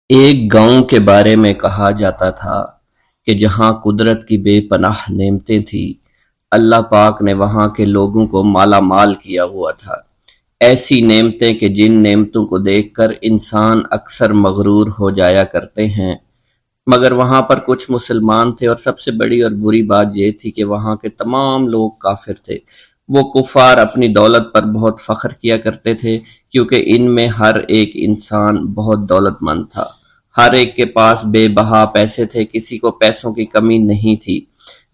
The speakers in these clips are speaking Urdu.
ایک گاؤں کے بارے میں کہا جاتا تھا کہ جہاں قدرت کی بے پناہ نعمتیں تھیں، اللہ پاک نے وہاں کے لوگوں کو مالا مال کیا ہوا تھا۔ ایسی نعمتیں کہ جن نعمتوں کو دیکھ کر انسان اکثر مغرور ہو جایا کرتے ہیں، مگر وہاں پر کچھ مسلمان تھے، اور سب سے بڑی اور بری بات یہ تھی کہ وہاں کے تمام لوگ کافر تھے۔ وہ کفار اپنی دولت پر بہت فخر کیا کرتے تھے، کیونکہ ان میں ہر ایک انسان بہت دولت مند تھا۔ ہر ایک کے پاس بے بہا پیسے تھے، کسی کو پیسوں کی کمی نہیں تھی۔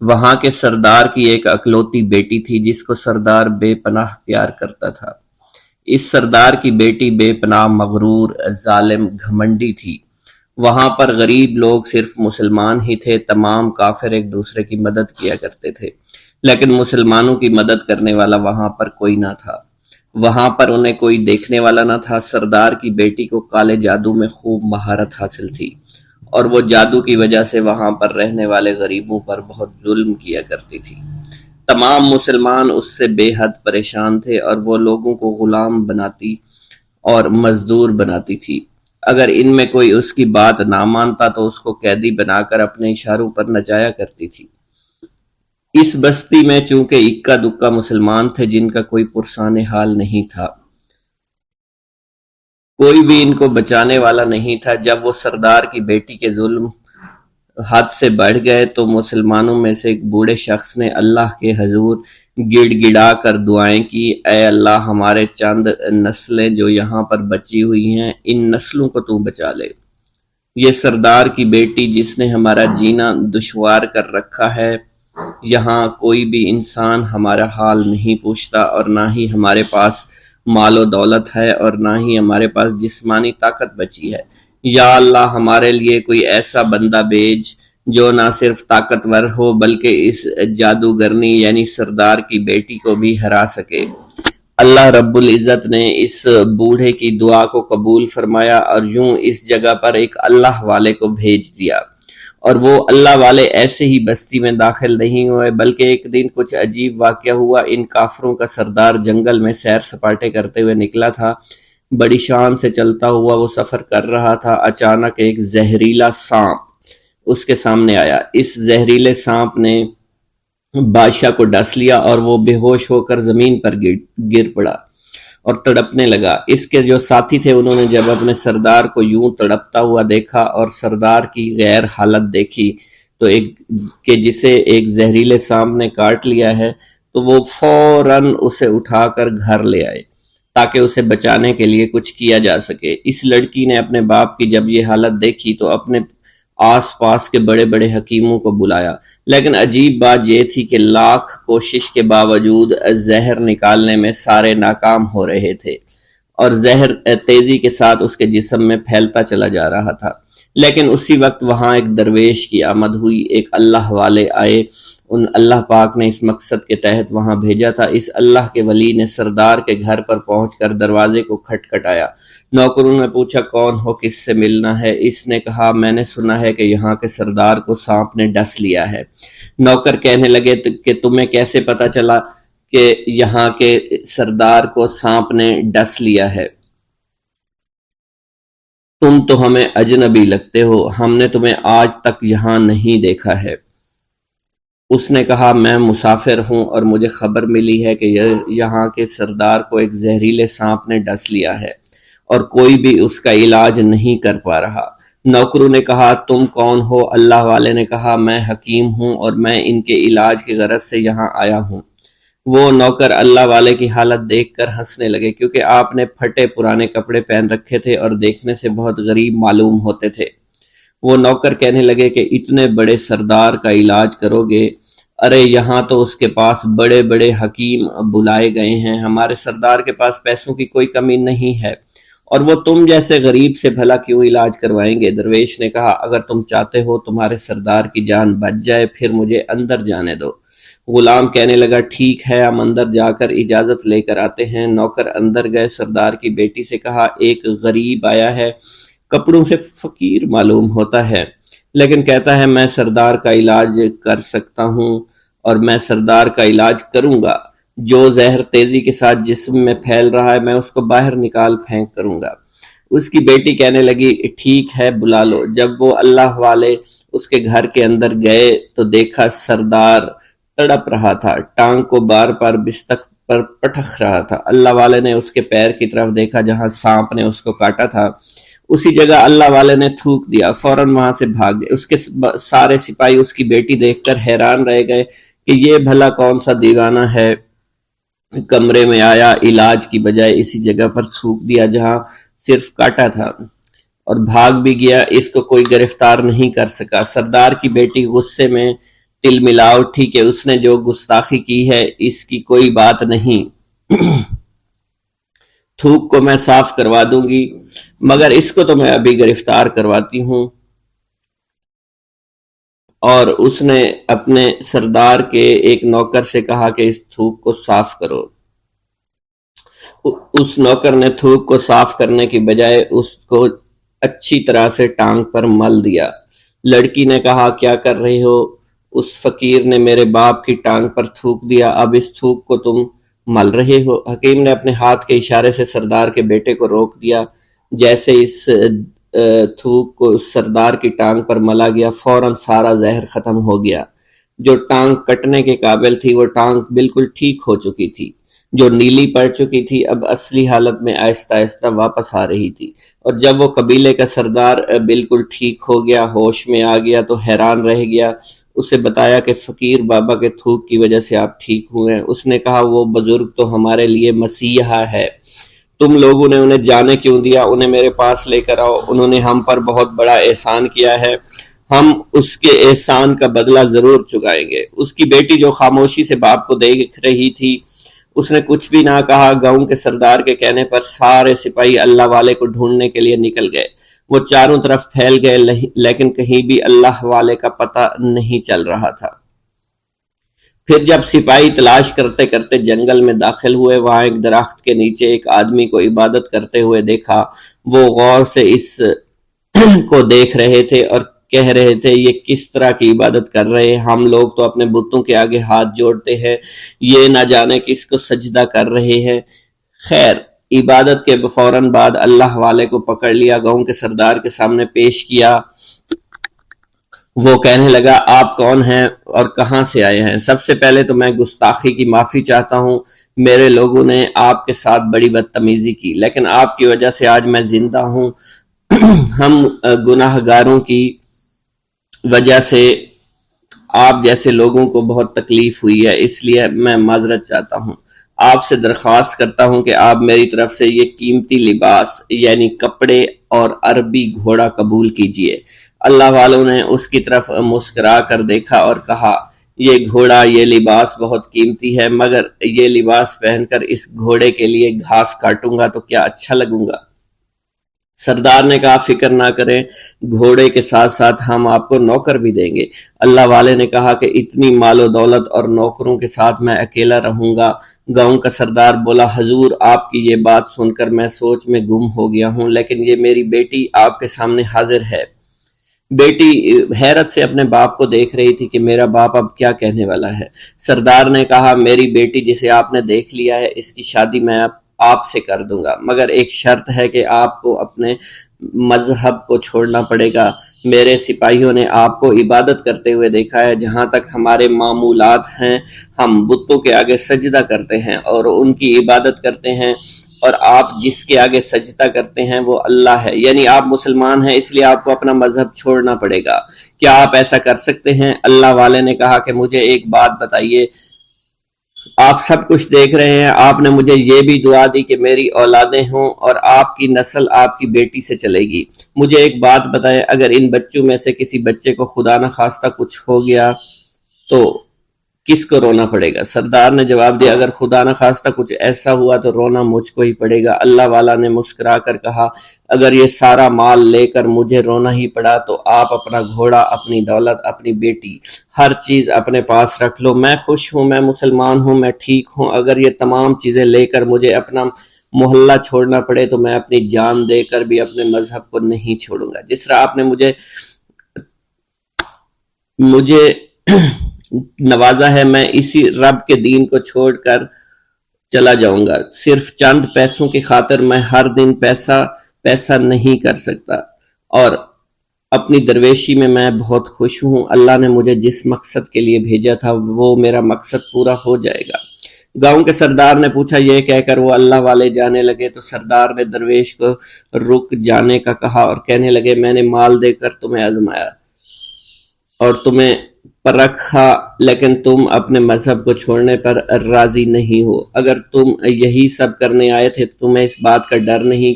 وہاں کے سردار کی ایک اکلوتی بیٹی تھی جس کو سردار بے پناہ پیار کرتا تھا۔ اس سردار کی بیٹی بے پناہ مغرور، ظالم، گھمنڈی تھی۔ وہاں پر غریب لوگ صرف مسلمان ہی تھے، تمام کافر ایک دوسرے کی مدد کیا کرتے تھے، لیکن مسلمانوں کی مدد کرنے والا وہاں پر کوئی نہ تھا۔ وہاں پر انہیں کوئی دیکھنے والا نہ تھا۔ سردار کی بیٹی کو کالے جادو میں خوب مہارت حاصل تھی، اور وہ جادو کی وجہ سے وہاں پر رہنے والے غریبوں پر بہت ظلم کیا کرتی تھی۔ تمام مسلمان اس سے بے حد پریشان تھے، اور وہ لوگوں کو غلام بناتی اور مزدور بناتی تھی۔ اگر ان میں کوئی اس کی بات نہ مانتا تو اس کو قیدی بنا کر اپنے اشاروں پر نچایا کرتی تھی۔ اس بستی میں چونکہ اکا دکا مسلمان تھے جن کا کوئی پرسان حال نہیں تھا، کوئی بھی ان کو بچانے والا نہیں تھا۔ جب وہ سردار کی بیٹی کے ظلم حد سے بڑھ گئے تو مسلمانوں میں سے ایک بوڑھے شخص نے اللہ کے حضور گڑ گڑا کر دعائیں کی، اے اللہ، ہمارے چند نسلیں جو یہاں پر بچی ہوئی ہیں، ان نسلوں کو تو بچا لے۔ یہ سردار کی بیٹی جس نے ہمارا جینا دشوار کر رکھا ہے، یہاں کوئی بھی انسان ہمارا حال نہیں پوچھتا، اور نہ ہی ہمارے پاس مال و دولت ہے، اور نہ ہی ہمارے پاس جسمانی طاقت بچی ہے۔ یا اللہ، ہمارے لیے کوئی ایسا بندہ بھیج جو نہ صرف طاقتور ہو بلکہ اس جادوگرنی یعنی سردار کی بیٹی کو بھی ہرا سکے۔ اللہ رب العزت نے اس بوڑھے کی دعا کو قبول فرمایا، اور یوں اس جگہ پر ایک اللہ والے کو بھیج دیا۔ اور وہ اللہ والے ایسے ہی بستی میں داخل نہیں ہوئے، بلکہ ایک دن کچھ عجیب واقعہ ہوا۔ ان کافروں کا سردار جنگل میں سیر سپاٹے کرتے ہوئے نکلا تھا۔ بڑی شان سے چلتا ہوا وہ سفر کر رہا تھا۔ اچانک ایک زہریلا سانپ اس کے سامنے آیا۔ اس زہریلے سانپ نے بادشاہ کو ڈس لیا، اور وہ بے ہوش ہو کر زمین پر گر پڑا اور تڑپنے لگا۔ اس کے جو ساتھی تھے انہوں نے جب اپنے سردار کو یوں تڑپتا ہوا دیکھا اور سردار کی غیر حالت دیکھی تو کہ جسے ایک زہریلے سانپ نے کاٹ لیا ہے، تو وہ فوراً اسے اٹھا کر گھر لے آئے تاکہ اسے بچانے کے لیے کچھ کیا جا سکے۔ اس لڑکی نے اپنے باپ کی جب یہ حالت دیکھی تو اپنے آس پاس کے بڑے بڑے حکیموں کو بلایا، لیکن عجیب بات یہ تھی کہ لاکھ کوشش کے باوجود زہر نکالنے میں سارے ناکام ہو رہے تھے، اور زہر تیزی کے ساتھ اس کے جسم میں پھیلتا چلا جا رہا تھا۔ لیکن اسی وقت وہاں ایک درویش کی آمد ہوئی، ایک اللہ والے آئے، ان اللہ پاک نے اس مقصد کے تحت وہاں بھیجا تھا۔ اس اللہ کے ولی نے سردار کے گھر پر پہنچ کر دروازے کو کھٹکھٹایا۔ نوکروں نے پوچھا کون ہو، کس سے ملنا ہے؟ اس نے کہا میں نے سنا ہے کہ یہاں کے سردار کو سانپ نے ڈس لیا ہے۔ نوکر کہنے لگے کہ تمہیں کیسے پتا چلا کہ یہاں کے سردار کو سانپ نے ڈس لیا ہے؟ تم تو ہمیں اجنبی لگتے ہو، ہم نے تمہیں آج تک یہاں نہیں دیکھا ہے۔ اس نے کہا میں مسافر ہوں، اور مجھے خبر ملی ہے کہ یہاں کے سردار کو ایک زہریلے سانپ نے ڈس لیا ہے، اور کوئی بھی اس کا علاج نہیں کر پا رہا۔ نوکروں نے کہا تم کون ہو؟ اللہ والے نے کہا میں حکیم ہوں، اور میں ان کے علاج کی غرض سے یہاں آیا ہوں۔ وہ نوکر اللہ والے کی حالت دیکھ کر ہنسنے لگے، کیونکہ آپ نے پھٹے پرانے کپڑے پہن رکھے تھے اور دیکھنے سے بہت غریب معلوم ہوتے تھے۔ وہ نوکر کہنے لگے کہ اتنے بڑے سردار کا علاج کرو گے؟ ارے یہاں تو اس کے پاس بڑے بڑے حکیم بلائے گئے ہیں، ہمارے سردار کے پاس پیسوں کی کوئی کمی نہیں ہے، اور وہ تم جیسے غریب سے بھلا کیوں علاج کروائیں گے؟ درویش نے کہا اگر تم چاہتے ہو تمہارے سردار کی جان بچ جائے پھر مجھے اندر جانے دو۔ غلام کہنے لگا ٹھیک ہے، ہم اندر جا کر اجازت لے کر آتے ہیں۔ نوکر اندر گئے، سردار کی بیٹی سے کہا ایک غریب آیا ہے، کپڑوں سے فقیر معلوم ہوتا ہے، لیکن کہتا ہے میں سردار کا علاج کر سکتا ہوں، اور میں سردار کا علاج کروں گا۔ جو زہر تیزی کے ساتھ جسم میں پھیل رہا ہے میں اس کو باہر نکال پھینک کروں گا۔ اس کی بیٹی کہنے لگی ٹھیک ہے بلا لو۔ جب وہ اللہ والے اس کے گھر کے اندر گئے تو دیکھا سردار تڑپ رہا تھا، ٹانگ کو بار بار بستر پر پٹخ رہا تھا۔ اللہ والے نے اس کے پیر کی طرف دیکھا جہاں سانپ نے اس کو کاٹا تھا، اسی جگہ اللہ والے نے تھوک دیا، فوراً وہاں سے بھاگ گئے۔ اس کے سارے سپاہی اس کی بیٹی دیکھ کر حیران رہ گئے کہ یہ بھلا کون سا دیوانہ ہے، کمرے میں آیا، علاج کی بجائے اسی جگہ پر تھوک دیا جہاں صرف کاٹا تھا، اور بھاگ بھی گیا۔ اس کو کوئی گرفتار نہیں کر سکا۔ سردار کی بیٹی غصے میں تل ملا اٹھی کہ اس نے جو گستاخی کی ہے اس کی کوئی بات نہیں، تھوک کو میں صاف کروا دوں گی، مگر اس کو تو میں ابھی گرفتار کرواتی ہوں۔ اور اس نے اپنے سردار کے ایک نوکر سے کہا کہ اس تھوک کو صاف کرو۔ اس نوکر نے تھوک کو صاف کرنے کی بجائے اس کو اچھی طرح سے ٹانگ پر مل دیا۔ لڑکی نے کہا کیا کر رہے ہو؟ اس فقیر نے میرے باپ کی ٹانگ پر تھوک دیا، اب اس تھوک کو تم مل رہے ہو؟ حکیم نے اپنے ہاتھ کے اشارے سے سردار کے بیٹے کو روک دیا۔ جیسے اس تھوک کو سردار کی ٹانگ پر ملا گیا، فوراً سارا زہر ختم ہو گیا۔ جو ٹانگ کٹنے کے قابل تھی وہ ٹانگ بالکل ٹھیک ہو چکی تھی، جو نیلی پڑ چکی تھی اب اصلی حالت میں آہستہ آہستہ واپس آ رہی تھی۔ اور جب وہ قبیلے کا سردار بالکل ٹھیک ہو گیا، ہوش میں آ گیا تو حیران رہ گیا۔ اسے بتایا کہ فقیر بابا کے تھوک کی وجہ سے آپ ٹھیک ہوئے ہیں۔ اس نے کہا وہ بزرگ تو ہمارے لیے مسیحا ہے، تم لوگوں نے انہیں جانے کیوں دیا؟ انہیں میرے پاس لے کر آؤ، انہوں نے ہم پر بہت بڑا احسان کیا ہے، ہم اس کے احسان کا بدلہ ضرور چکائیں گے۔ اس کی بیٹی جو خاموشی سے باپ کو دیکھ رہی تھی، اس نے کچھ بھی نہ کہا۔ گاؤں کے سردار کے کہنے پر سارے سپاہی اللہ والے کو ڈھونڈنے کے لیے نکل گئے۔ وہ چاروں طرف پھیل گئے لیکن کہیں بھی اللہ والے کا پتہ نہیں چل رہا تھا۔ پھر جب سپاہی تلاش کرتے کرتے جنگل میں داخل ہوئے، وہاں ایک درخت کے نیچے ایک آدمی کو عبادت کرتے ہوئے دیکھا۔ وہ غور سے اس کو دیکھ رہے تھے اور کہہ رہے تھے یہ کس طرح کی عبادت کر رہے ہیں؟ ہم لوگ تو اپنے بتوں کے آگے ہاتھ جوڑتے ہیں، یہ نہ جانے کس کو سجدہ کر رہے ہیں۔ خیر، عبادت کے فوراً بعد اللہ والے کو پکڑ لیا، گاؤں کے سردار کے سامنے پیش کیا۔ وہ کہنے لگا آپ کون ہیں اور کہاں سے آئے ہیں؟ سب سے پہلے تو میں گستاخی کی معافی چاہتا ہوں، میرے لوگوں نے آپ کے ساتھ بڑی بدتمیزی کی، لیکن آپ کی وجہ سے آج میں زندہ ہوں۔ ہم گناہ گاروں کی وجہ سے آپ جیسے لوگوں کو بہت تکلیف ہوئی ہے، اس لیے میں معذرت چاہتا ہوں۔ آپ سے درخواست کرتا ہوں کہ آپ میری طرف سے یہ قیمتی لباس یعنی کپڑے اور عربی گھوڑا قبول کیجئے۔ اللہ والوں نے اس کی طرف مسکرا کر دیکھا اور کہا یہ گھوڑا، یہ لباس بہت قیمتی ہے، مگر یہ لباس پہن کر اس گھوڑے کے لیے گھاس کاٹوں گا تو کیا اچھا لگوں گا؟ سردار نے کہا فکر نہ کریں، گھوڑے کے ساتھ ساتھ ہم آپ کو نوکر بھی دیں گے۔ اللہ والے نے کہا کہ اتنی مال و دولت اور نوکروں کے ساتھ میں اکیلا رہوں گا؟ گاؤں کا سردار بولا حضور آپ کی یہ بات سن کر میں سوچ میں گم ہو گیا ہوں، لیکن یہ میری بیٹی آپ کے سامنے حاضر ہے۔ بیٹی حیرت سے اپنے باپ کو دیکھ رہی تھی کہ میرا باپ اب کیا کہنے والا ہے۔ سردار نے کہا میری بیٹی جسے آپ نے دیکھ لیا ہے اس کی شادی میں آپ سے کر دوں گا، مگر ایک شرط ہے کہ آپ کو اپنے مذہب کو چھوڑنا پڑے گا۔ میرے سپاہیوں نے آپ کو عبادت کرتے ہوئے دیکھا ہے، جہاں تک ہمارے معمولات ہیں ہم بتوں کے آگے سجدہ کرتے ہیں اور ان کی عبادت کرتے ہیں، اور آپ جس کے آگے سجدہ کرتے ہیں وہ اللہ ہے، یعنی آپ مسلمان ہیں، اس لیے آپ کو اپنا مذہب چھوڑنا پڑے گا۔ کیا آپ ایسا کر سکتے ہیں؟ اللہ والے نے کہا کہ مجھے ایک بات بتائیے، آپ سب کچھ دیکھ رہے ہیں، آپ نے مجھے یہ بھی دعا دی کہ میری اولادیں ہوں اور آپ کی نسل آپ کی بیٹی سے چلے گی۔ مجھے ایک بات بتائیں، اگر ان بچوں میں سے کسی بچے کو خدا نہ خواستہ کچھ ہو گیا تو کس کو رونا پڑے گا؟ سردار نے جواب دیا اگر خدا نہ خواستہ کچھ ایسا ہوا تو رونا مجھ کو ہی پڑے گا۔ اللہ والا نے مسکرا کر کہا اگر یہ سارا مال لے کر مجھے رونا ہی پڑا تو آپ اپنا گھوڑا، اپنی دولت، اپنی بیٹی، ہر چیز اپنے پاس رکھ لو۔ میں خوش ہوں، میں مسلمان ہوں، میں ٹھیک ہوں۔ اگر یہ تمام چیزیں لے کر مجھے اپنا محلہ چھوڑنا پڑے تو میں اپنی جان دے کر بھی اپنے مذہب کو نہیں چھوڑوں گا۔ جس طرح آپ نے مجھے نوازا ہے، میں اسی رب کے دین کو چھوڑ کر چلا جاؤں گا۔ صرف چند پیسوں کی خاطر میں ہر دن پیسہ پیسہ نہیں کر سکتا، اور اپنی درویشی میں بہت خوش ہوں۔ اللہ نے مجھے جس مقصد کے لیے بھیجا تھا وہ میرا مقصد پورا ہو جائے گا۔ گاؤں کے سردار نے پوچھا، یہ کہہ کر وہ اللہ والے جانے لگے تو سردار نے درویش کو رک جانے کا کہا اور کہنے لگے، میں نے مال دے کر تمہیں آزمایا اور تمہیں پرکھا، لیکن تم اپنے مذہب کو چھوڑنے پر راضی نہیں ہو۔ اگر تم یہی سب کرنے آئے تھے تو تمہیں اس بات کا ڈر نہیں؟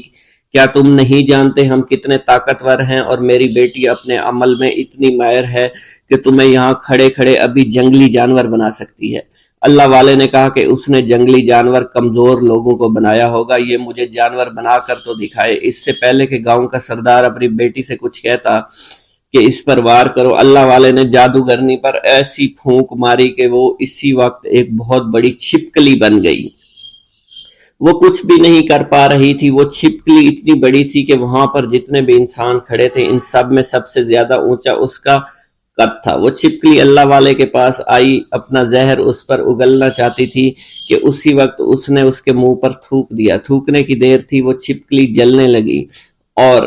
کیا تم نہیں جانتے ہم کتنے طاقتور ہیں، اور میری بیٹی اپنے عمل میں اتنی ماہر ہے کہ تمہیں یہاں کھڑے کھڑے ابھی جنگلی جانور بنا سکتی ہے۔ اللہ والے نے کہا کہ اس نے جنگلی جانور کمزور لوگوں کو بنایا ہوگا، یہ مجھے جانور بنا کر تو دکھائے۔ اس سے پہلے کہ گاؤں کا سردار اپنی بیٹی سے کچھ کہتا کہ اس پر وار کرو، اللہ والے نے جادوگرنی پر ایسی پھونک ماری کہ وہ اسی وقت ایک بہت بڑی چھپکلی بن گئی۔ وہ کچھ بھی نہیں کر پا رہی تھی، وہ چھپکلی اتنی بڑی تھی کہ وہاں پر جتنے بھی انسان کھڑے تھے ان سب میں سب سے زیادہ اونچا اس کا قد تھا۔ وہ چھپکلی اللہ والے کے پاس آئی، اپنا زہر اس پر اگلنا چاہتی تھی کہ اسی وقت اس نے اس کے منہ پر تھوک دیا۔ تھوکنے کی دیر تھی، وہ چھپکلی جلنے لگی اور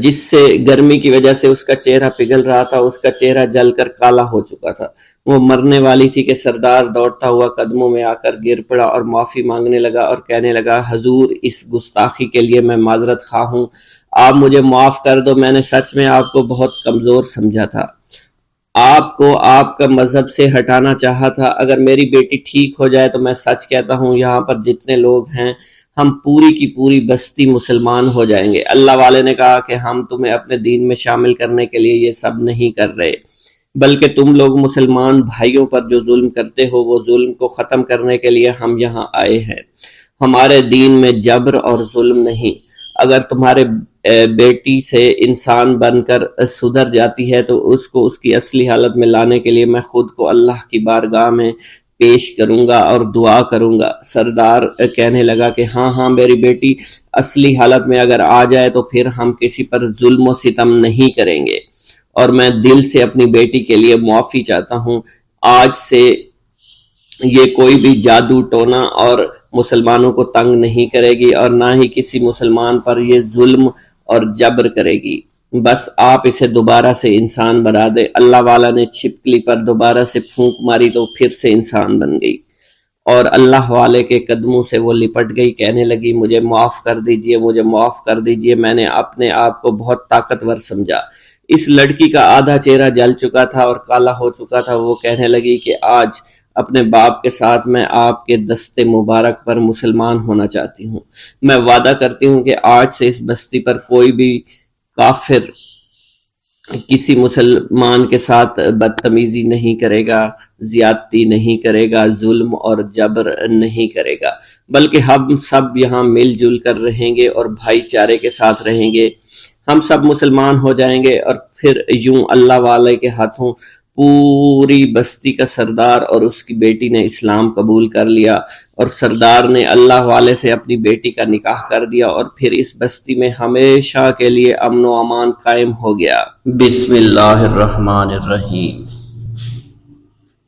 جس سے گرمی کی وجہ سے اس کا چہرہ پگھل رہا تھا، اس کا چہرہ جل کر کالا ہو چکا تھا۔ وہ مرنے والی تھی کہ سردار دوڑتا ہوا قدموں میں آ کر گر پڑا اور معافی مانگنے لگا اور کہنے لگا، حضور اس گستاخی کے لیے میں معذرت خواہ ہوں، آپ مجھے معاف کر دو، میں نے سچ میں آپ کو بہت کمزور سمجھا تھا، آپ کو آپ کا مذہب سے ہٹانا چاہا تھا۔ اگر میری بیٹی ٹھیک ہو جائے تو میں سچ کہتا ہوں یہاں پر جتنے لوگ ہیں ہم پوری کی پوری بستی مسلمان ہو جائیں گے۔ اللہ والے نے کہا کہ ہم تمہیں اپنے دین میں شامل کرنے کے لیے یہ سب نہیں کر رہے، بلکہ تم لوگ مسلمان بھائیوں پر جو ظلم کرتے ہو وہ ظلم کو ختم کرنے کے لیے ہم یہاں آئے ہیں۔ ہمارے دین میں جبر اور ظلم نہیں۔ اگر تمہارے بیٹی سے انسان بن کر سدھر جاتی ہے تو اس کو اس کی اصلی حالت میں لانے کے لیے میں خود کو اللہ کی بارگاہ میں پیش کروں گا اور دعا کروں گا۔ سردار کہنے لگا کہ ہاں میری بیٹی اصلی حالت میں اگر آ جائے تو پھر ہم کسی پر ظلم و ستم نہیں کریں گے، اور میں دل سے اپنی بیٹی کے لیے معافی چاہتا ہوں۔ آج سے یہ کوئی بھی جادو ٹونا اور مسلمانوں کو تنگ نہیں کرے گی، اور نہ ہی کسی مسلمان پر یہ ظلم اور جبر کرے گی۔ بس آپ اسے دوبارہ سے انسان بنا دے۔ اللہ والا نے چھپکلی پر دوبارہ سے پھونک ماری تو پھر سے انسان بن گئی اور اللہ والے کے قدموں سے وہ لپٹ گئی، کہنے لگی، مجھے معاف کر دیجئے، مجھے معاف کر دیجئے، میں نے اپنے آپ کو بہت طاقتور سمجھا۔ اس لڑکی کا آدھا چہرہ جل چکا تھا اور کالا ہو چکا تھا۔ وہ کہنے لگی کہ آج اپنے باپ کے ساتھ میں آپ کے دست مبارک پر مسلمان ہونا چاہتی ہوں۔ میں وعدہ کرتی ہوں کہ آج سے اس بستی پر کوئی بھی کافر کسی مسلمان کے ساتھ بدتمیزی نہیں کرے گا، زیادتی نہیں کرے گا، ظلم اور جبر نہیں کرے گا، بلکہ ہم سب یہاں مل جل کر رہیں گے اور بھائی چارے کے ساتھ رہیں گے۔ ہم سب مسلمان ہو جائیں گے اور پھر یوں اللہ والے کے ہاتھوں پوری بستی کا سردار اور اس کی بیٹی نے اسلام قبول کر لیا، اور سردار نے اللہ والے سے اپنی بیٹی کا نکاح کر دیا، اور پھر اس بستی میں ہمیشہ کے لیے امن و امان قائم ہو گیا۔ بسم اللہ الرحمن الرحیم۔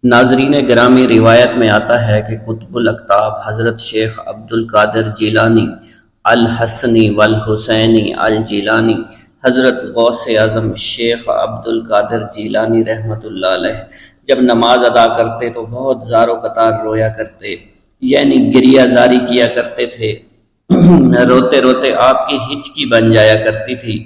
ناظرین گرامی، روایت میں آتا ہے کہ قطب الاقطاب حضرت شیخ عبد القادر جیلانی الحسنی والحسینی الجیلانی، حضرت غوث اعظم شیخ عبد القادر جیلانی رحمۃ اللہ علیہ جب نماز ادا کرتے تو بہت زار و قطار رویا کرتے، یعنی گریہ زاری کیا کرتے تھے۔ روتے روتے آپ کی ہچکی بن جایا کرتی تھی۔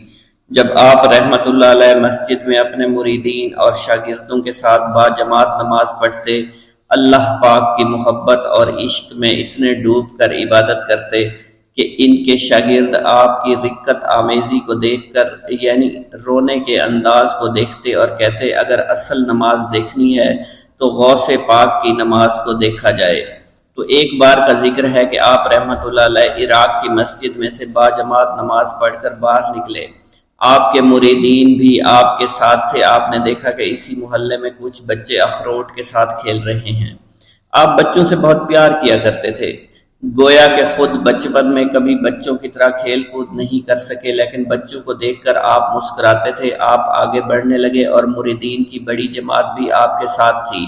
جب آپ رحمۃ اللہ علیہ مسجد میں اپنے مریدین اور شاگردوں کے ساتھ باجماعت نماز پڑھتے، اللہ پاک کی محبت اور عشق میں اتنے ڈوب کر عبادت کرتے کہ ان کے شاگرد آپ کی رقت آمیزی کو دیکھ کر، یعنی رونے کے انداز کو دیکھتے اور کہتے، اگر اصل نماز دیکھنی ہے تو غوث پاک کی نماز کو دیکھا جائے۔ تو ایک بار کا ذکر ہے کہ آپ رحمۃ اللہ علیہ عراق کی مسجد میں سے باجماعت نماز پڑھ کر باہر نکلے۔ آپ کے مریدین بھی آپ کے ساتھ تھے۔ آپ نے دیکھا کہ اسی محلے میں کچھ بچے اخروٹ کے ساتھ کھیل رہے ہیں۔ آپ بچوں سے بہت پیار کیا کرتے تھے، گویا کہ خود بچپن میں کبھی بچوں کی طرح کھیل کود نہیں کر سکے، لیکن بچوں کو دیکھ کر آپ مسکراتے تھے۔ آپ آگے بڑھنے لگے اور مریدین کی بڑی جماعت بھی آپ کے ساتھ تھی۔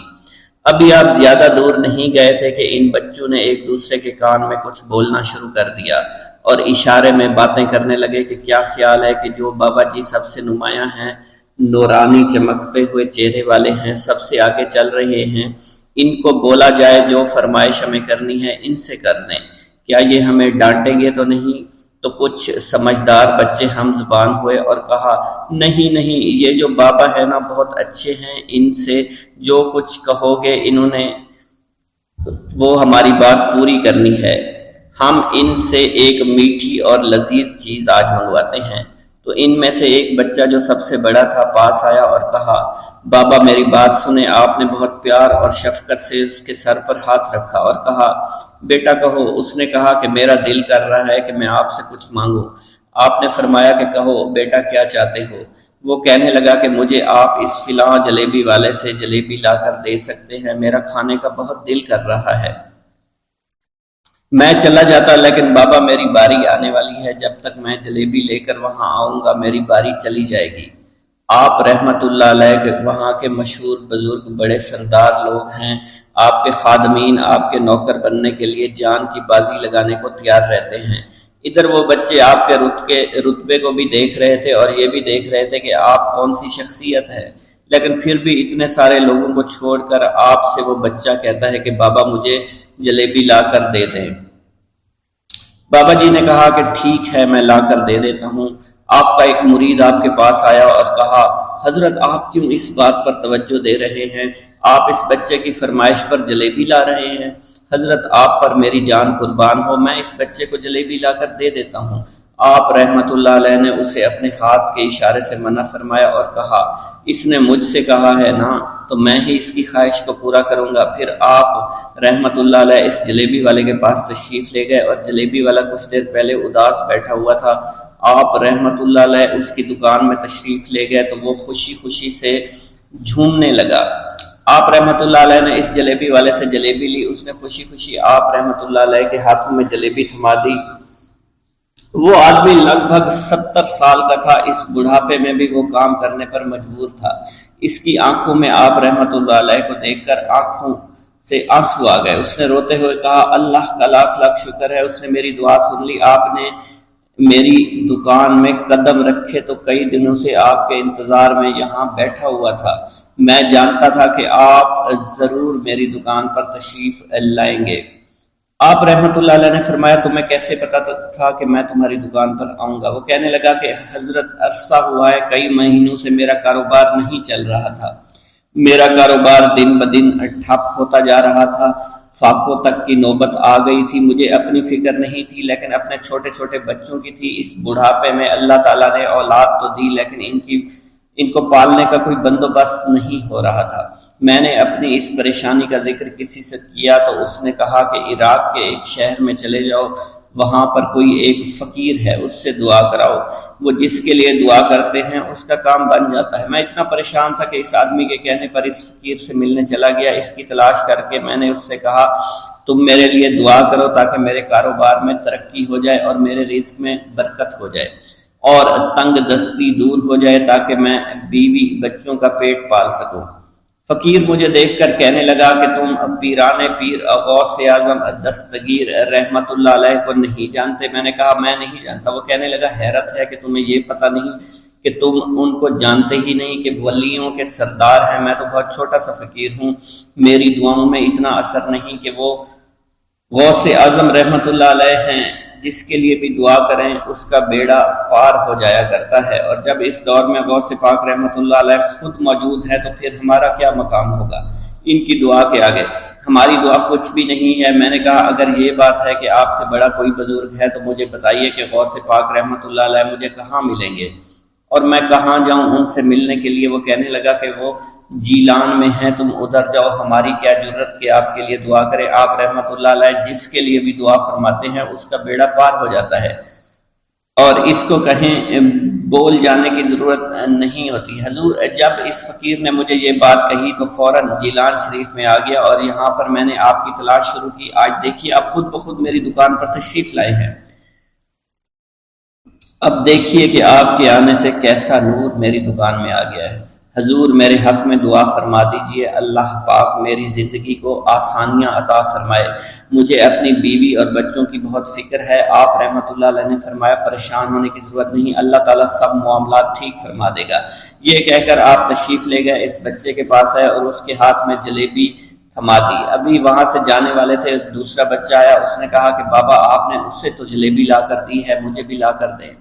ابھی آپ زیادہ دور نہیں گئے تھے کہ ان بچوں نے ایک دوسرے کے کان میں کچھ بولنا شروع کر دیا اور اشارے میں باتیں کرنے لگے کہ کیا خیال ہے کہ جو بابا جی سب سے نمایاں ہیں، نورانی چمکتے ہوئے چہرے والے ہیں، سب سے آگے چل رہے ہیں، ان کو بولا جائے جو فرمائش ہمیں کرنی ہے ان سے کر دیں، کیا یہ ہمیں ڈانٹیں گے تو نہیں؟ تو کچھ سمجھدار بچے ہم زبان ہوئے اور کہا نہیں نہیں، یہ جو بابا ہے نا بہت اچھے ہیں، ان سے جو کچھ کہو گے انہوں نے وہ ہماری بات پوری کرنی ہے، ہم ان سے ایک میٹھی اور لذیذ چیز آج منگواتے ہیں۔ تو ان میں سے ایک بچہ جو سب سے بڑا تھا پاس آیا اور کہا بابا میری بات سنیں۔ آپ نے بہت پیار اور شفقت سے اس کے سر پر ہاتھ رکھا اور کہا بیٹا کہو۔ اس نے کہا کہ میرا دل کر رہا ہے کہ میں آپ سے کچھ مانگوں۔ آپ نے فرمایا کہ کہو بیٹا کیا چاہتے ہو؟ وہ کہنے لگا کہ مجھے آپ اس فلاں جلیبی والے سے جلیبی لا کر دے سکتے ہیں، میرا کھانے کا بہت دل کر رہا ہے۔ میں چلا جاتا لیکن بابا میری باری آنے والی ہے، جب تک میں جلیبی لے کر وہاں آؤں گا میری باری چلی جائے گی۔ آپ رحمت اللہ علیہ کے وہاں کے مشہور بزرگ بڑے سردار لوگ ہیں، آپ کے خادمین آپ کے نوکر بننے کے لیے جان کی بازی لگانے کو تیار رہتے ہیں۔ ادھر وہ بچے آپ کے رتبے کو بھی دیکھ رہے تھے اور یہ بھی دیکھ رہے تھے کہ آپ کون سی شخصیت ہے، لیکن پھر بھی اتنے سارے لوگوں کو چھوڑ کر آپ سے وہ بچہ کہتا ہے کہ بابا مجھے جلیبی لا کر دے دیں۔ بابا جی نے کہا کہ ٹھیک ہے میں لا کر دے دیتا ہوں۔ آپ کا ایک مرید آپ کے پاس آیا اور کہا حضرت آپ کیوں اس بات پر توجہ دے رہے ہیں؟ آپ اس بچے کی فرمائش پر جلیبی لا رہے ہیں۔ حضرت آپ پر میری جان قربان ہو، میں اس بچے کو جلیبی لا کر دے دیتا ہوں۔ آپ رحمت اللہ علیہ نے اسے اپنے ہاتھ کے اشارے سے منع فرمایا اور کہا اس نے مجھ سے کہا ہے نا تو میں ہی اس کی خواہش کو پورا کروں گا۔ پھر آپ رحمت اللہ علیہ اس جلیبی والے کے پاس تشریف لے گئے اور جلیبی والا کچھ دیر پہلے اداس بیٹھا ہوا تھا۔ آپ رحمت اللہ علیہ اس کی دکان میں تشریف لے گئے تو وہ خوشی خوشی سے جھومنے لگا۔ آپ رحمت اللہ علیہ نے اس جلیبی والے سے جلیبی لی، اس نے خوشی خوشی آپ رحمت اللہ علیہ کے ہاتھوں میں جلیبی تھما دی۔ وہ آدمی لگ بھگ 70 سال کا تھا، اس بڑھاپے میں بھی وہ کام کرنے پر مجبور تھا۔ اس کی آنکھوں میں آپ رحمت اللہ علیہ کو دیکھ کر آنکھوں سے آنسو آ گئے۔ اس نے روتے ہوئے کہا اللہ کا لاکھ لاکھ شکر ہے، اس نے میری دعا سن لی۔ آپ نے میری دکان میں قدم رکھے تو کئی دنوں سے آپ کے انتظار میں یہاں بیٹھا ہوا تھا۔ میں جانتا تھا کہ آپ ضرور میری دکان پر تشریف لائیں گے۔ آپ رحمت اللہ علیہ نے فرمایا تمہیں کیسے پتا تھا کہ میں تمہاری دکان پر آؤں گا؟ وہ کہنے لگا کہ حضرت عرصہ ہوا ہے، کئی مہینوں سے میرا کاروبار نہیں چل رہا تھا، میرا کاروبار دن بدن ٹھپ ہوتا جا رہا تھا، فاقوں تک کی نوبت آ گئی تھی۔ مجھے اپنی فکر نہیں تھی لیکن اپنے چھوٹے چھوٹے بچوں کی تھی۔ اس بڑھاپے میں اللہ تعالیٰ نے اولاد تو دی لیکن ان کو پالنے کا کوئی بندوبست نہیں ہو رہا تھا۔ میں نے اپنی اس پریشانی کا ذکر کسی سے کیا تو اس نے کہا کہ عراق کے ایک شہر میں چلے جاؤ، وہاں پر کوئی ایک فقیر ہے، اس سے دعا کراؤ، وہ جس کے لیے دعا کرتے ہیں اس کا کام بن جاتا ہے۔ میں اتنا پریشان تھا کہ اس آدمی کے کہنے پر اس فقیر سے ملنے چلا گیا۔ اس کی تلاش کر کے میں نے اس سے کہا تم میرے لیے دعا کرو تاکہ میرے کاروبار میں ترقی ہو جائے اور میرے رزق میں برکت ہو جائے اور تنگ دستی دور ہو جائے تاکہ میں بیوی بچوں کا پیٹ پال سکوں۔ فقیر مجھے دیکھ کر کہنے لگا کہ تم پیرانے پیر غوث اعظم دستگیر رحمت اللہ علیہ کو نہیں جانتے؟ میں نے کہا میں نہیں جانتا۔ وہ کہنے لگا حیرت ہے کہ تمہیں یہ پتہ نہیں کہ تم ان کو جانتے ہی نہیں کہ ولیوں کے سردار ہیں۔ میں تو بہت چھوٹا سا فقیر ہوں، میری دعاؤں میں اتنا اثر نہیں کہ وہ غوث اعظم رحمت اللہ علیہ ہیں، جس کے لیے بھی دعا کریں اس کا بیڑا پار ہو جایا کرتا ہے، اور جب اس دور میں غوث پاک رحمت اللہ علیہ خود موجود ہے تو پھر ہمارا کیا مقام ہوگا ان کی دعا کے آگے؟ ہماری دعا کچھ بھی نہیں ہے۔ میں نے کہا اگر یہ بات ہے کہ آپ سے بڑا کوئی بزرگ ہے تو مجھے بتائیے کہ غوث پاک رحمت اللہ علیہ مجھے کہاں ملیں گے اور میں کہاں جاؤں ان سے ملنے کے لیے؟ وہ کہنے لگا کہ وہ جیلان میں ہیں، تم ادھر جاؤ، ہماری کیا جرت کہ آپ کے لیے دعا کریں۔ آپ رحمت اللہ علیہ جس کے لیے بھی دعا فرماتے ہیں اس کا بیڑا پار ہو جاتا ہے اور اس کو کہیں بول جانے کی ضرورت نہیں ہوتی۔ حضور جب اس فقیر نے مجھے یہ بات کہی تو فوراً جیلان شریف میں آ گیا اور یہاں پر میں نے آپ کی تلاش شروع کی۔ آج دیکھیے آپ خود بخود میری دکان پر تشریف لائے ہیں۔ اب دیکھیے کہ آپ کے آنے سے کیسا نور میری دکان میں آ گیا ہے۔ حضور میرے حق میں دعا فرما دیجئے، اللہ پاک میری زندگی کو آسانیاں عطا فرمائے، مجھے اپنی بیوی اور بچوں کی بہت فکر ہے۔ آپ رحمۃ اللہ علیہ نے فرمایا پریشان ہونے کی ضرورت نہیں، اللہ تعالیٰ سب معاملات ٹھیک فرما دے گا۔ یہ کہہ کر آپ تشریف لے گئے، اس بچے کے پاس آئے اور اس کے ہاتھ میں جلیبی تھما دی۔ ابھی وہاں سے جانے والے تھے، دوسرا بچہ آیا، اس نے کہا کہ بابا آپ نے اسے تو جلیبی لا کر دی ہے، مجھے بھی لا کر دیں۔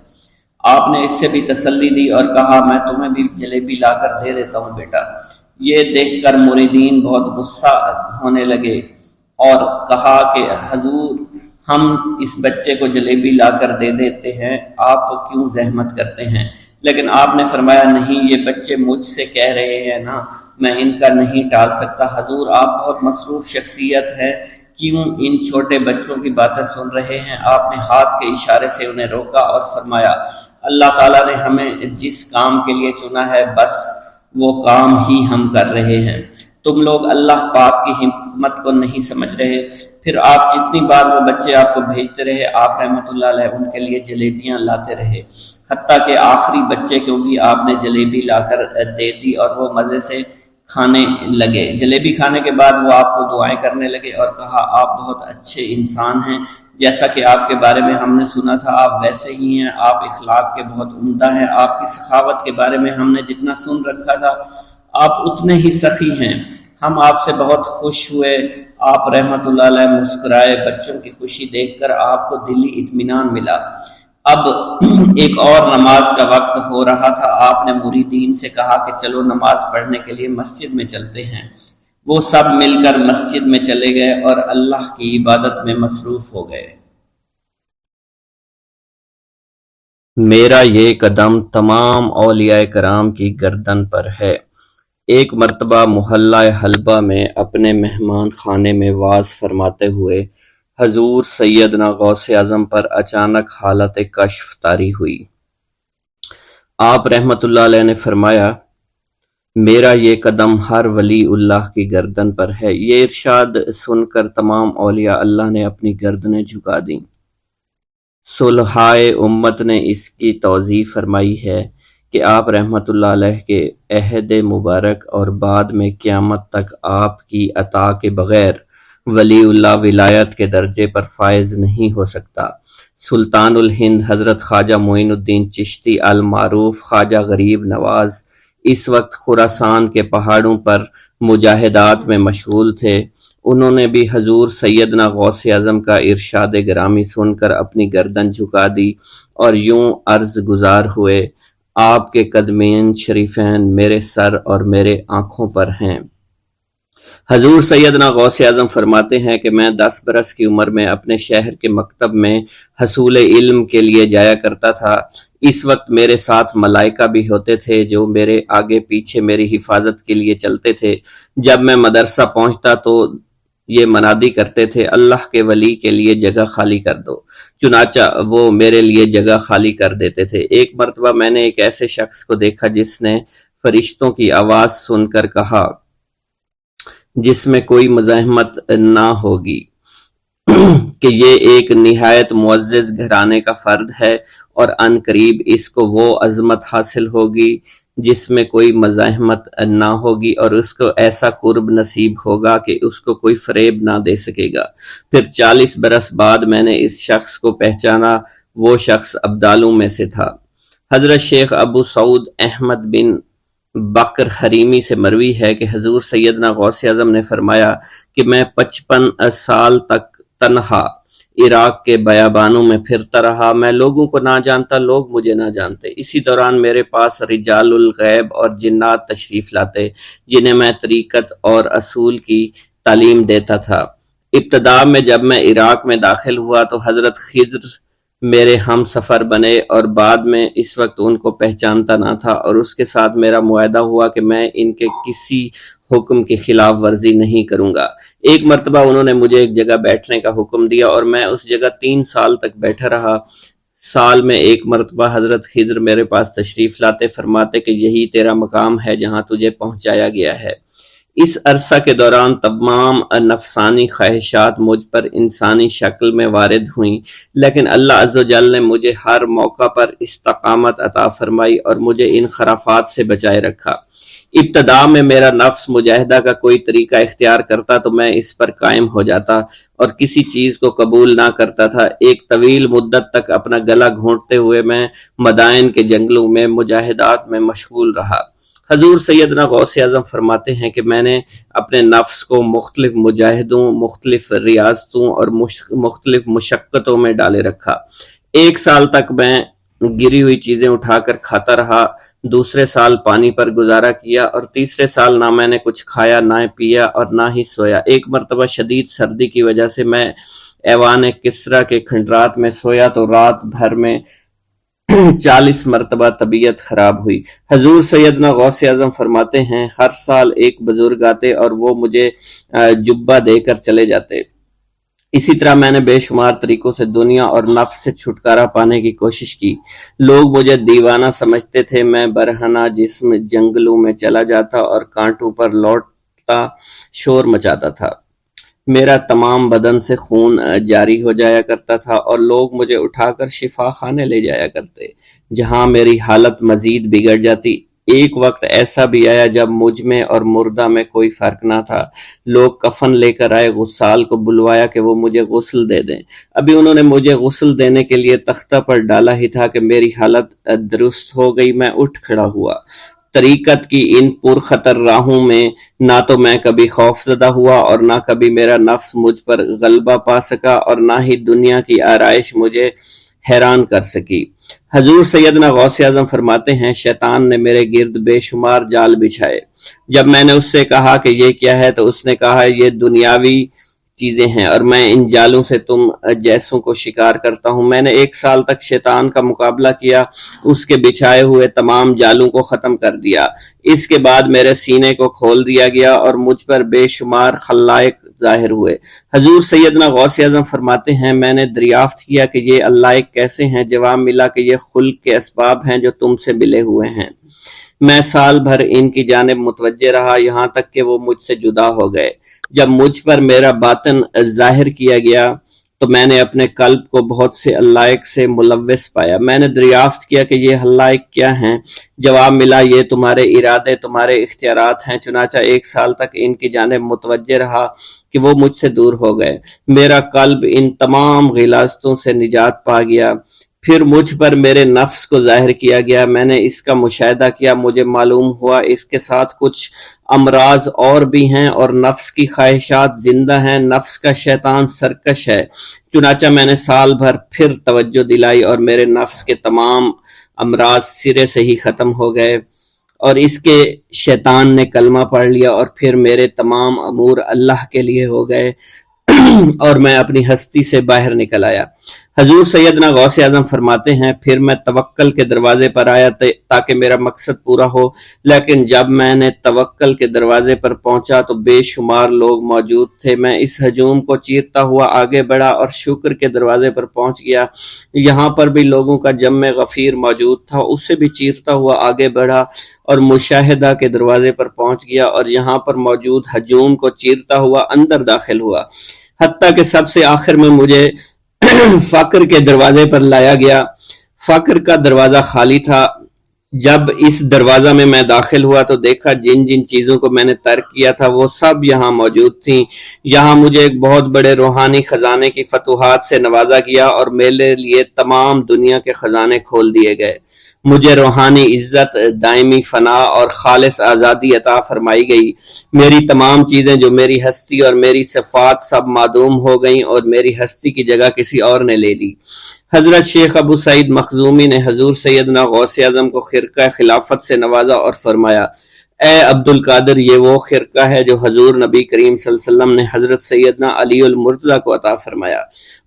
آپ نے اس سے بھی تسلی دی اور کہا میں تمہیں بھی جلیبی لا کر دے دیتا ہوں بیٹا۔ یہ دیکھ کر مریدین بہت غصہ ہونے لگے اور کہا کہ حضور ہم اس بچے کو جلیبی لا کر دے دیتے ہیں، آپ کیوں زحمت کرتے ہیں؟ لیکن آپ نے فرمایا نہیں، یہ بچے مجھ سے کہہ رہے ہیں نا، میں ان کا نہیں ٹال سکتا۔ حضور آپ بہت مصروف شخصیت ہے، کیوں ان چھوٹے بچوں کی باتیں سن رہے ہیں؟ آپ نے ہاتھ کے اشارے سے انہیں روکا اور فرمایا اللہ تعالیٰ نے ہمیں جس کام کے لیے چنا ہے بس وہ کام ہی ہم کر رہے ہیں، تم لوگ اللہ پاک کی حکمت کو نہیں سمجھ رہے۔ پھر آپ جتنی بار وہ بچے آپ کو بھیجتے رہے، آپ رحمۃ اللہ علیہ ان کے لیے جلیبیاں لاتے رہے، حتیٰ کہ آخری بچے کو بھی آپ نے جلیبی لا کر دے دی اور وہ مزے سے کھانے لگے۔ جلیبی کھانے کے بعد وہ آپ کو دعائیں کرنے لگے اور کہا آپ بہت اچھے انسان ہیں، جیسا کہ آپ کے بارے میں ہم نے سنا تھا آپ ویسے ہی ہیں، آپ اخلاق کے بہت عمدہ ہیں، آپ کی سخاوت کے بارے میں ہم نے جتنا سن رکھا تھا آپ اتنے ہی سخی ہیں، ہم آپ سے بہت خوش ہوئے۔ آپ رحمت اللہ علیہ مسکرائے، بچوں کی خوشی دیکھ کر آپ کو دلی اطمینان ملا۔ اب ایک اور نماز کا وقت ہو رہا تھا، آپ نے مریدین سے کہا کہ چلو نماز پڑھنے کے لیے مسجد میں چلتے ہیں۔ وہ سب مل کر مسجد میں چلے گئے اور اللہ کی عبادت میں مصروف ہو گئے۔ میرا یہ قدم تمام اولیاء کرام کی گردن پر ہے۔ ایک مرتبہ محلہ حلبہ میں اپنے مہمان خانے میں واز فرماتے ہوئے حضور سیدنا غوث اعظم پر اچانک حالت کشف طاری ہوئی۔ آپ رحمت اللہ علیہ نے فرمایا میرا یہ قدم ہر ولی اللہ کی گردن پر ہے۔ یہ ارشاد سن کر تمام اولیاء اللہ نے اپنی گردنیں جھکا دیں۔ صلحائے امت نے اس کی توضیح فرمائی ہے کہ آپ رحمت اللہ علیہ کے عہد مبارک اور بعد میں قیامت تک آپ کی عطا کے بغیر ولی اللہ ولایت کے درجے پر فائز نہیں ہو سکتا۔ سلطان الہند حضرت خواجہ معین الدین چشتی المعروف خواجہ غریب نواز اس وقت خراسان کے پہاڑوں پر مجاہدات میں مشغول تھے۔ انہوں نے بھی حضور سیدنا غوث اعظم کا ارشاد گرامی سن کر اپنی گردن جھکا دی اور یوں عرض گزار ہوئے آپ کے قدمین شریفین میرے سر اور میرے آنکھوں پر ہیں۔ حضور سیدنا غوث اعظم فرماتے ہیں کہ میں 10 برس کی عمر میں اپنے شہر کے مکتب میں حصول علم کے لیے جایا کرتا تھا۔ اس وقت میرے ساتھ ملائکہ بھی ہوتے تھے جو میرے آگے پیچھے میری حفاظت کے لیے چلتے تھے۔ جب میں مدرسہ پہنچتا تو یہ منادی کرتے تھے اللہ کے ولی کے لیے جگہ خالی کر دو، چنانچہ وہ میرے لیے جگہ خالی کر دیتے تھے۔ ایک مرتبہ میں نے ایک ایسے شخص کو دیکھا جس نے فرشتوں کی آواز سن کر کہا جس میں کوئی مزاحمت نہ ہوگی کہ یہ ایک نہایت معزز گھرانے کا فرد ہے اور عن قریب اس کو وہ عظمت حاصل ہوگی جس میں کوئی مزاحمت نہ ہوگی اور اس کو ایسا قرب نصیب ہوگا کہ اس کو کوئی فریب نہ دے سکے گا۔ پھر 40 برس بعد میں نے اس شخص کو پہچانا، وہ شخص ابدالوں میں سے تھا۔ حضرت شیخ ابو سعود احمد بن بکر حریمی سے مروی ہے کہ حضور سیدنا غوث اعظم نے فرمایا کہ میں 55 سال تک تنہا عراق کے بیابانوں میں پھرتا رہا، میں لوگوں کو نہ جانتا، لوگ مجھے نہ جانتے۔ اسی دوران میرے پاس رجال الغیب اور جنات تشریف لاتے جنہیں میں طریقت اور اصول کی تعلیم دیتا تھا۔ ابتدا میں جب میں عراق میں داخل ہوا تو حضرت خضر میرے ہم سفر بنے اور بعد میں اس وقت ان کو پہچانتا نہ تھا اور اس کے ساتھ میرا معاہدہ ہوا کہ میں ان کے کسی حکم کی خلاف ورزی نہیں کروں گا۔ ایک مرتبہ انہوں نے مجھے ایک جگہ بیٹھنے کا حکم دیا اور میں اس جگہ 3 سال تک بیٹھا رہا۔ سال میں ایک مرتبہ حضرت خضر میرے پاس تشریف لاتے، فرماتے کہ یہی تیرا مقام ہے جہاں تجھے پہنچایا گیا ہے۔ اس عرصہ کے دوران تمام نفسانی خواہشات مجھ پر انسانی شکل میں وارد ہوئیں، لیکن اللہ عز و جل نے مجھے ہر موقع پر استقامت عطا فرمائی اور مجھے ان خرافات سے بچائے رکھا۔ ابتدا میں میرا نفس مجاہدہ کا کوئی طریقہ اختیار کرتا تو میں اس پر قائم ہو جاتا اور کسی چیز کو قبول نہ کرتا تھا۔ ایک طویل مدت تک اپنا گلا گھونٹتے ہوئے میں مدائن کے جنگلوں میں مجاہدات میں مشغول رہا۔ حضور سیدنا غوث اعظم فرماتے ہیں کہ میں نے اپنے نفس کو مختلف مجاہدوں، مختلف ریاضتوں اور مختلف مشقتوں میں ڈالے رکھا۔ 1 سال تک میں گری ہوئی چیزیں اٹھا کر کھاتا رہا، دوسرے سال پانی پر گزارا کیا اور تیسرے سال نہ میں نے کچھ کھایا، نہ پیا اور نہ ہی سویا۔ ایک مرتبہ شدید سردی کی وجہ سے میں ایوان کسریٰ کے کھنڈرات میں سویا تو رات بھر میں 40 مرتبہ طبیعت خراب ہوئی۔ حضور سیدنا غوث اعظم فرماتے ہیں ہر سال ایک بزرگ آتے اور وہ مجھے جبہ دے کر چلے جاتے۔ اسی طرح میں نے بے شمار طریقوں سے دنیا اور نفس سے چھٹکارا پانے کی کوشش کی۔ لوگ مجھے دیوانہ سمجھتے تھے۔ میں برہنہ جسم جنگلوں میں چلا جاتا اور کانٹوں پر لوٹتا شور مچاتا تھا۔ میرا تمام بدن سے خون جاری ہو جایا کرتا تھا اور لوگ مجھے اٹھا کر شفا خانے لے جایا کرتے، جہاں میری حالت مزید بگڑ جاتی۔ ایک وقت ایسا بھی آیا جب مجھ میں اور مردہ میں کوئی فرق نہ تھا۔ لوگ کفن لے کر آئے، غسال کو بلوایا کہ وہ مجھے غسل دے دیں۔ ابھی انہوں نے مجھے غسل دینے کے لیے تختہ پر ڈالا ہی تھا کہ میری حالت درست ہو گئی۔ میں اٹھ کھڑا ہوا۔ طریقت کی ان پرخطر راہوں میں نہ تو میں کبھی خوف زدہ ہوا اور نہ کبھی میرا نفس مجھ پر غلبہ پا سکا اور نہ ہی دنیا کی آرائش مجھے حیران کر سکی۔ حضور سیدنا غوث اعظم فرماتے ہیں شیطان نے میرے گرد بے شمار جال بچھائے۔ جب میں نے اس سے کہا کہ یہ کیا ہے تو اس نے کہا یہ دنیاوی چیزیں ہیں اور میں ان جالوں سے تم جیسوں کو شکار کرتا ہوں۔ میں نے 1 سال تک شیطان کا مقابلہ کیا، اس کے بچھائے ہوئے تمام جالوں کو ختم کر دیا۔ اس کے بعد میرے سینے کو کھول دیا گیا اور مجھ پر بے شمار خلائق ظاہر ہوئے۔ حضور سیدنا غوث اعظم فرماتے ہیں میں نے دریافت کیا کہ یہ علائق کیسے ہیں؟ جواب ملا کہ یہ خلق کے اسباب ہیں جو تم سے ملے ہوئے ہیں۔ میں سال بھر ان کی جانب متوجہ رہا یہاں تک کہ وہ مجھ سے جدا ہو گئے۔ جب مجھ پر میرا باطن ظاہر کیا گیا تو میں نے اپنے قلب کو بہت سے علائق سے ملوث پایا۔ میں نے دریافت کیا کہ یہ علائق کیا ہیں؟ جواب ملا یہ تمہارے ارادے، تمہارے اختیارات ہیں۔ چنانچہ 1 سال تک ان کی جانب متوجہ رہا کہ وہ مجھ سے دور ہو گئے۔ میرا قلب ان تمام غلاظتوں سے نجات پا گیا۔ پھر مجھ پر میرے نفس کو ظاہر کیا گیا۔ میں نے اس کا مشاہدہ کیا، مجھے معلوم ہوا اس کے ساتھ کچھ امراض اور بھی ہیں اور نفس کی خواہشات زندہ ہیں۔ نفس کا شیطان سرکش ہے۔ چنانچہ میں نے سال بھر پھر توجہ دلائی اور میرے نفس کے تمام امراض سرے سے ہی ختم ہو گئے اور اس کے شیطان نے کلمہ پڑھ لیا اور پھر میرے تمام امور اللہ کے لیے ہو گئے اور میں اپنی ہستی سے باہر نکل آیا۔ حضور سیدنا غوث اعظم فرماتے ہیں پھر میں توکل کے دروازے پر آیا تاکہ میرا مقصد پورا ہو، لیکن جب میں نے توکل کے دروازے پر پہنچا تو بے شمار لوگ موجود تھے۔ میں اس ہجوم کو چیرتا ہوا آگے بڑھا اور شکر کے دروازے پر پہنچ گیا۔ یہاں پر بھی لوگوں کا جمع غفیر موجود تھا، اس سے بھی چیرتا ہوا آگے بڑھا اور مشاہدہ کے دروازے پر پہنچ گیا اور یہاں پر موجود ہجوم کو چیرتا ہوا اندر داخل ہوا، حتیٰ کہ سب سے آخر میں مجھے فقر کے دروازے پر لایا گیا۔ فقر کا دروازہ خالی تھا۔ جب اس دروازہ میں داخل ہوا تو دیکھا جن جن چیزوں کو میں نے ترک کیا تھا وہ سب یہاں موجود تھیں۔ یہاں مجھے ایک بہت بڑے روحانی خزانے کی فتوحات سے نوازا گیا اور میرے لیے تمام دنیا کے خزانے کھول دیے گئے۔ مجھے روحانی عزت، دائمی فنا اور خالص آزادی عطا فرمائی گئی۔ میری تمام چیزیں جو میری ہستی اور میری صفات سب معدوم ہو گئیں اور میری ہستی کی جگہ کسی اور نے لے لی۔ حضرت شیخ ابو سعید مخزومی نے حضور سیدنا غوث اعظم کو خرقہ خلافت سے نوازا اور فرمایا اے عبد القادر، یہ وہ خرقہ ہے جو حضور نبی کریم صلی اللہ علیہ وسلم نے حضرت سیدنا علی المرتضیٰ کو عطا فرمایا،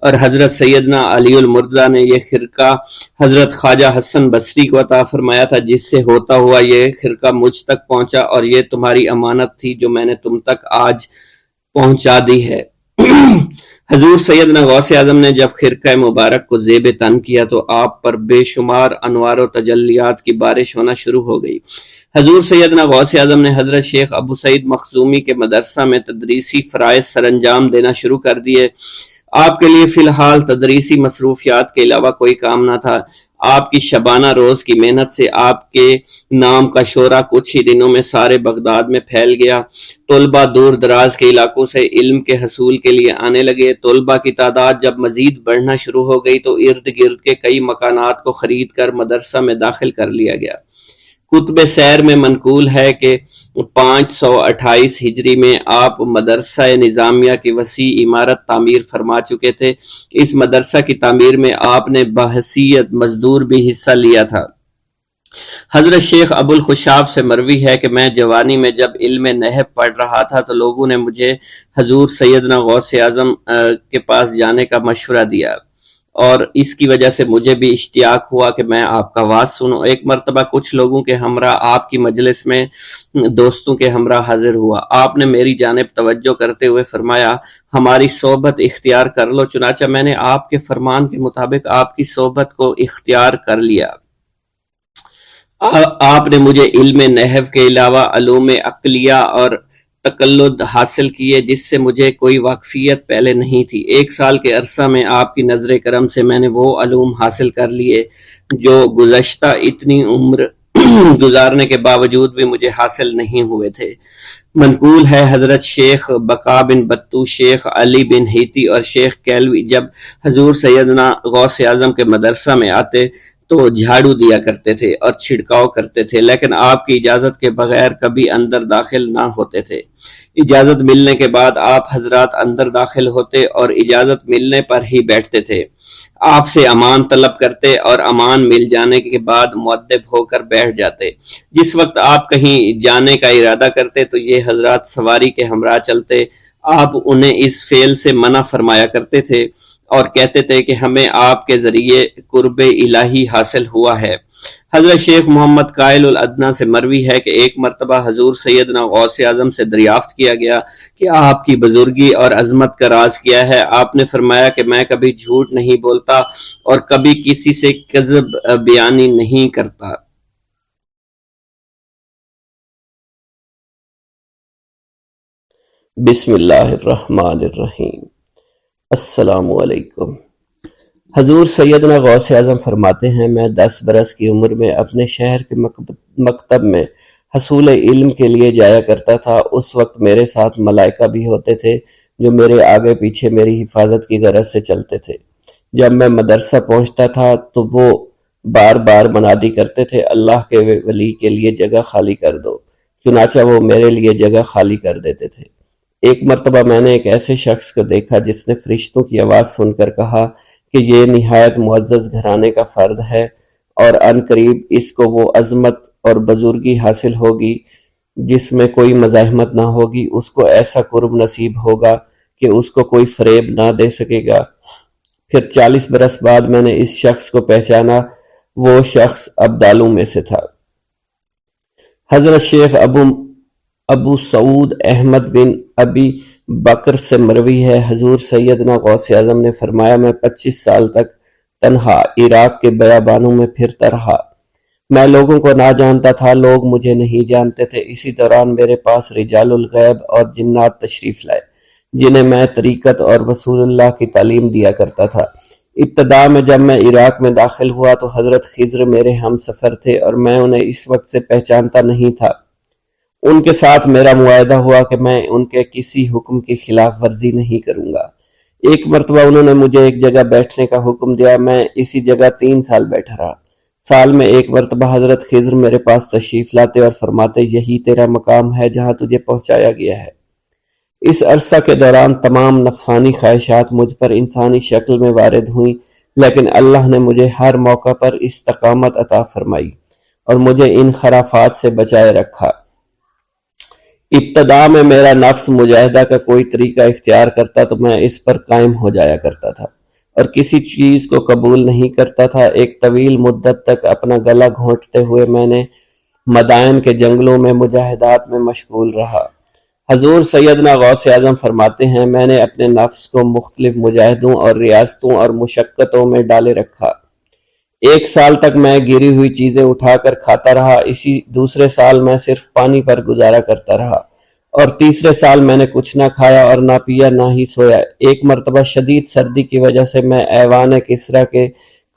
اور حضرت سیدنا علی المرتضیٰ نے یہ خرقہ حضرت خواجہ حسن بصری کو عطا فرمایا تھا، جس سے ہوتا ہوا یہ خرقہ مجھ تک پہنچا، اور یہ تمہاری امانت تھی جو میں نے تم تک آج پہنچا دی ہے۔ حضور سیدنا غوث اعظم نے جب خرقہ مبارک کو زیب تن کیا تو آپ پر بے شمار انوار و تجلیات کی بارش ہونا شروع ہو گئی۔ حضور سیدنا غوث اعظم نے حضرت شیخ ابو سعید مخزومی کے مدرسہ میں تدریسی فرائض سر انجام دینا شروع کر دیے۔ آپ کے لیے فی الحال تدریسی مصروفیات کے علاوہ کوئی کام نہ تھا۔ آپ کی شبانہ روز کی محنت سے آپ کے نام کا شعرہ کچھ ہی دنوں میں سارے بغداد میں پھیل گیا۔ طلبہ دور دراز کے علاقوں سے علم کے حصول کے لیے آنے لگے۔ طلبہ کی تعداد جب مزید بڑھنا شروع ہو گئی تو ارد گرد کے کئی مکانات کو خرید کر مدرسہ میں داخل کر لیا گیا۔ کتب سیر میں منقول ہے کہ 528 ہجری میں آپ مدرسہ نظامیہ کی وسیع عمارت تعمیر فرما چکے تھے۔ اس مدرسہ کی تعمیر میں آپ نے بحیثیت مزدور بھی حصہ لیا تھا۔ حضرت شیخ ابو الخشاب سے مروی ہے کہ میں جوانی میں جب علم نحو پڑھ رہا تھا تو لوگوں نے مجھے حضور سیدنا غوث اعظم کے پاس جانے کا مشورہ دیا، اور اس کی وجہ سے مجھے بھی اشتیاق ہوا کہ میں آپ کا واز سنوں۔ ایک مرتبہ کچھ لوگوں کے ہمراہ آپ کی مجلس میں دوستوں کے ہمراہ حاضر ہوا۔ آپ نے میری جانب توجہ کرتے ہوئے فرمایا، ہماری صحبت اختیار کر لو۔ چنانچہ میں نے آپ کے فرمان کے مطابق آپ کی صحبت کو اختیار کر لیا۔ آپ نے مجھے علم نحو کے علاوہ علوم عقلیہ اور تقلد حاصل کیے جس سے مجھے کوئی واقفیت پہلے نہیں تھی۔ 1 سال کے عرصہ میں آپ کی نظر کرم سے میں نے وہ علوم حاصل کر لیے جو گزشتہ اتنی عمر گزارنے کے باوجود بھی مجھے حاصل نہیں ہوئے تھے۔ منقول ہے حضرت شیخ بقا بن بطو، شیخ علی بن ہیتی اور شیخ کیلوی جب حضور سیدنا غوث اعظم کے مدرسہ میں آتے تو جھاڑو دیا کرتے تھے اور چھڑکاؤ کرتے تھے، لیکن آپ کی اجازت کے بغیر کبھی اندر داخل نہ ہوتے تھے۔ اجازت ملنے کے بعد آپ حضرات اندر داخل ہوتے اور اجازت ملنے پر ہی بیٹھتے تھے۔ آپ سے امان طلب کرتے اور امان مل جانے کے بعد مؤدب ہو کر بیٹھ جاتے۔ جس وقت آپ کہیں جانے کا ارادہ کرتے تو یہ حضرات سواری کے ہمراہ چلتے۔ آپ انہیں اس فعل سے منع فرمایا کرتے تھے اور کہتے تھے کہ ہمیں آپ کے ذریعے قرب الہی حاصل ہوا ہے۔ حضرت شیخ محمد قائل الادنیٰ سے مروی ہے کہ ایک مرتبہ حضور سیدنا غوث اعظم سے دریافت کیا گیا کہ آپ کی بزرگی اور عظمت کا راز کیا ہے۔ آپ نے فرمایا کہ میں کبھی جھوٹ نہیں بولتا اور کبھی کسی سے کذب بیانی نہیں کرتا۔ بسم اللہ الرحمن الرحیم۔ السلام علیکم۔ حضور سیدنا غوث اعظم فرماتے ہیں، میں 10 برس کی عمر میں اپنے شہر کے مکتب میں حصول علم کے لیے جایا کرتا تھا۔ اس وقت میرے ساتھ ملائکہ بھی ہوتے تھے جو میرے آگے پیچھے میری حفاظت کی غرض سے چلتے تھے۔ جب میں مدرسہ پہنچتا تھا تو وہ بار بار منادی کرتے تھے، اللہ کے ولی کے لیے جگہ خالی کر دو۔ چنانچہ وہ میرے لیے جگہ خالی کر دیتے تھے۔ ایک مرتبہ میں نے ایک ایسے شخص کو دیکھا جس نے فرشتوں کی آواز سن کر کہا کہ یہ نہایت معزز گھرانے کا فرد ہے اور عن قریب اس کو وہ عظمت اور بزرگی حاصل ہوگی جس میں کوئی مزاحمت نہ ہوگی۔ اس کو ایسا قرب نصیب ہوگا کہ اس کو کوئی فریب نہ دے سکے گا۔ پھر 40 برس بعد میں نے اس شخص کو پہچانا، وہ شخص ابدالوں میں سے تھا۔ حضرت شیخ ابو سعود احمد بن ابی بکر سے مروی ہے، حضور سیدنا غوث اعظم نے فرمایا، میں 25 سال تک تنہا عراق کے بیابانوں میں پھرتا رہا۔ میں لوگوں کو نہ جانتا تھا، لوگ مجھے نہیں جانتے تھے۔ اسی دوران میرے پاس رجال الغیب اور جنات تشریف لائے جنہیں میں طریقت اور رسول اللہ کی تعلیم دیا کرتا تھا۔ ابتدا میں جب میں عراق میں داخل ہوا تو حضرت خضر میرے ہم سفر تھے اور میں انہیں اس وقت سے پہچانتا نہیں تھا۔ ان کے ساتھ میرا معاہدہ ہوا کہ میں ان کے کسی حکم کی خلاف ورزی نہیں کروں گا۔ ایک مرتبہ انہوں نے مجھے ایک جگہ بیٹھنے کا حکم دیا، میں اسی جگہ 3 سال بیٹھا رہا۔ سال میں ایک مرتبہ حضرت خضر میرے پاس تشریف لاتے اور فرماتے، یہی تیرا مقام ہے جہاں تجھے پہنچایا گیا ہے۔ اس عرصہ کے دوران تمام نفسانی خواہشات مجھ پر انسانی شکل میں وارد ہوئیں، لیکن اللہ نے مجھے ہر موقع پر استقامت عطا فرمائی اور مجھے ان خرافات سے بچائے رکھا۔ ابتدا میں میرا نفس مجاہدہ کا کوئی طریقہ اختیار کرتا تو میں اس پر قائم ہو جایا کرتا تھا اور کسی چیز کو قبول نہیں کرتا تھا۔ ایک طویل مدت تک اپنا گلا گھونٹتے ہوئے میں نے مدائن کے جنگلوں میں مجاہدات میں مشغول رہا۔ حضور سیدنا غوث اعظم فرماتے ہیں، میں نے اپنے نفس کو مختلف مجاہدوں اور ریاستوں اور مشقتوں میں ڈالے رکھا۔ 1 سال تک میں گری ہوئی چیزیں اٹھا کر کھاتا رہا، اسی دوسرے سال میں صرف پانی پر گزارا کرتا رہا اور تیسرے سال میں نے کچھ نہ کھایا اور نہ پیا نہ ہی سویا۔ ایک مرتبہ شدید سردی کی وجہ سے میں ایوان کسریٰ کے